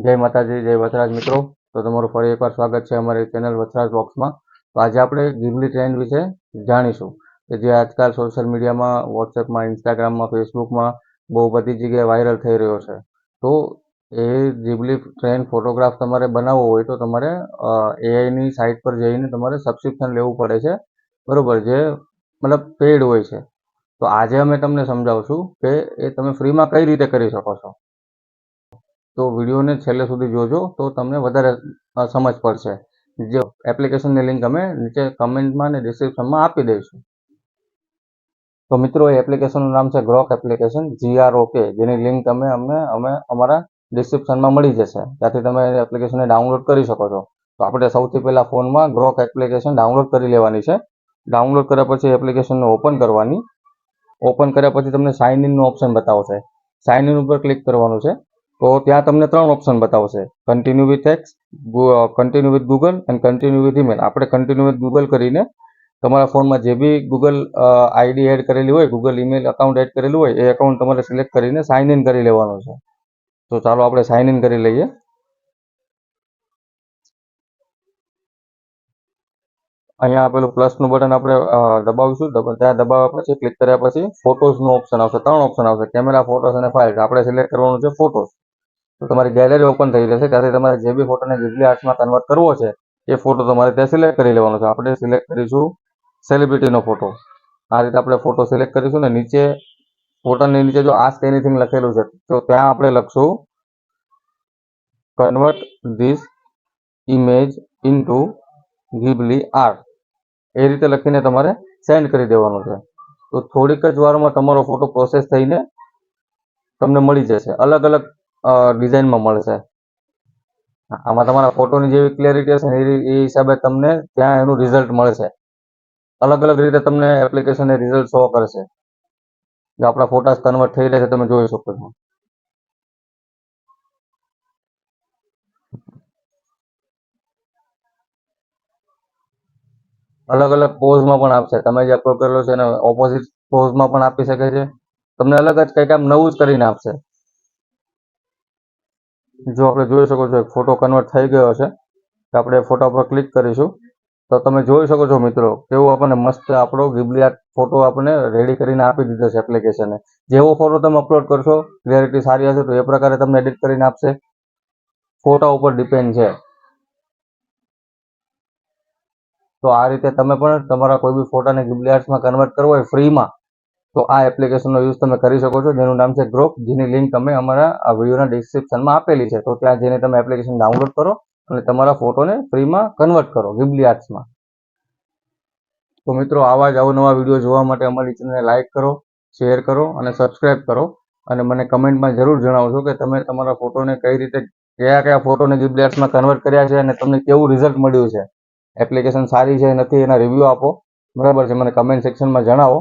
જય માતાજી, જય વસરાજ મિત્રો. તો તમારું ફરી એકવાર સ્વાગત છે અમારી ચેનલ વસરાજ બોક્સમાં. તો આજે આપણે ગિબલી ટ્રેન્ડ વિશે જાણીશું કે જે આજકાલ સોશિયલ મીડિયામાં, વોટ્સએપમાં, ઇન્સ્ટાગ્રામમાં, ફેસબુકમાં બહુ બધી જગ્યાએ વાયરલ થઈ રહ્યો છે. તો એ ગિબલી ટ્રેન્ડ ફોટોગ્રાફ તમારે બનાવવો હોય તો તમારે એઆઈની સાઇટ પર જઈને તમારે સબસ્ક્રિપ્શન લેવું પડે છે, બરોબર, જે મતલબ પેડ હોય છે. તો આજે અમે તમને સમજાવશું કે એ તમે ફ્રીમાં કઈ રીતે કરી શકો છો. તો વિડીયોને છેલ્લે સુધી જોજો તો તમને વધારે સમજ પડશે. જો એપ્લિકેશનની લિંક અમે નીચે કમેન્ટમાં અને ડિસ્ક્રિપ્શનમાં આપી દઈશું. તો મિત્રો, એ એપ્લિકેશનનું નામ છે ગ્રોક એપ્લિકેશન, GROK, જેની લિંક અમે અમારા ડિસ્ક્રિપ્શનમાં મળી જશે. ત્યાંથી તમે એપ્લિકેશનને ડાઉનલોડ કરી શકો છો. તો આપણે સૌથી પહેલાં ફોનમાં ગ્રોક એપ્લિકેશન ડાઉનલોડ કરી લેવાની છે. ડાઉનલોડ કર્યા પછી એપ્લિકેશનને ઓપન કરવાની. ઓપન કર્યા પછી તમને સાઇન ઇનનું ઓપ્શન બતાવશે. સાઇન ઇન ઉપર ક્લિક કરવાનું છે. તો ત્યાં તમને 3 ઓપ્શન બતાવશે: continue with x, continue with Google and continue with email. આપણે કન્ટિન્યુ વિથ ગૂગલ કરીને તમારા ફોનમાં જે બી ગૂગલ આઈડી એડ કરેલી હોય, ગૂગલ ઈમેલ એકાઉન્ટ એડ કરેલું હોય, એ એકાઉન્ટ તમારે સિલેક્ટ કરીને સાઇન ઇન કરી લેવાનું છે. તો ચાલો આપણે સાઇન ઇન કરી લઈએ. અહીંયા આપેલું પ્લસનું બટન આપણે દબાવીશું. ત્યાં દબાવ્યા પછી ક્લિક કર્યા પછી ફોટોઝનું ઓપ્શન આવશે. 3 ઓપ્શન આવશે: કેમેરા, ફોટોસ અને ફાઇલ્સ. આપણે સિલેક્ટ કરવાનું છે ફોટોસ. તો તમારી ગેલેરી ઓપન થઈ જશે. ત્યાંથી તમારે જે બી ફોટોને ગિબલી આર્ટ્સમાં કન્વર્ટ કરવો છે એ ફોટો તમારે ત્યાં સિલેક્ટ કરી લેવાનો છે. આપણે સિલેક્ટ કરીશું સેલિબ્રિટીનો ફોટો. આ રીતે આપણે ફોટો સિલેક્ટ કરીશું ને નીચે ફોટાની નીચે જો આસ્ક એનીથિંગ લખેલું છે તો ત્યાં આપણે લખશું convert this image into Ghibli art. એ રીતે લખીને તમારે સેન્ડ કરી દેવાનું છે. તો થોડીક જ વારમાં તમારો ફોટો પ્રોસેસ થઈને તમને મળી જશે. અલગ અલગ ડિઝાઇનમાં મળશે. આમાં તમારા ફોટોની જેવી ક્લેરિટી હશે ને એ હિસાબે તમને ત્યાં એનું રિઝલ્ટ મળશે. અલગ અલગ રીતે તમને એપ્લિકેશન રિઝલ્ટ શો કરશે. જો આપણા ફોટાસ કન્વર્ટ થઈ રહ્યા છે તમે જોઈ શકો છો. અલગ અલગ પોઝમાં પણ આપશે. તમે જે અપલોડ કરેલો છે એને ઓપોઝિટ પોઝમાં પણ આપી શકે છે. તમને અલગ જ કંઈક આમ નવું જ કરીને આપશે. જો આપણે જોઈ શકો છો એક ફોટો કન્વર્ટ થઈ ગયો છે. આપણે ફોટા પર ક્લિક કરીશું તો તમે જોઈ શકો છો મિત્રો કેવું આપણને મસ્ત આપણો ગિબલી આર્ટ ફોટો આપણને રેડી કરીને આપી દીધો છે એપ્લિકેશને. જેવો ફોટો તમે અપલોડ કરશો, ક્લિયરિટી સારી હશે તો એ પ્રકારે તમને એડિટ કરીને આપશે. ફોટા ઉપર ડિપેન્ડ છે. તો આ રીતે તમે પણ તમારા કોઈ બી ફોટાને ગિબલી આર્ટ્સમાં કન્વર્ટ કરવો હોય ફ્રીમાં તો આ એપ્લિકેશનનો યુઝ તમે કરી શકો છો, જેનું નામ છે ગ્રોક, જેની લિંક અમે અમારા આ વિડીયોના ડિસ્ક્રિપ્શનમાં આપેલી છે. તો ત્યાં જઈને તમે એપ્લિકેશન ડાઉનલોડ કરો અને તમારા ફોટોને ફ્રીમાં કન્વર્ટ કરો ગિબલી આર્ટ્સમાં. તો મિત્રો, આવા જ અવનવા વિડીયો જોવા માટે અમારી ચેનલને લાઇક કરો, શેર કરો અને સબસ્ક્રાઈબ કરો. અને મને કમેન્ટમાં જરૂર જણાવજો કે તમે તમારા ફોટોને કઈ રીતે, કયા કયા ફોટોને ગિબલી આર્ટ્સમાં કન્વર્ટ કર્યા છે અને તમને કેવું રિઝલ્ટ મળ્યું છે. એપ્લિકેશન સારી છે નથી એના રિવ્યૂ આપો, બરાબર છે, મને કમેન્ટ સેક્શનમાં જણાવો.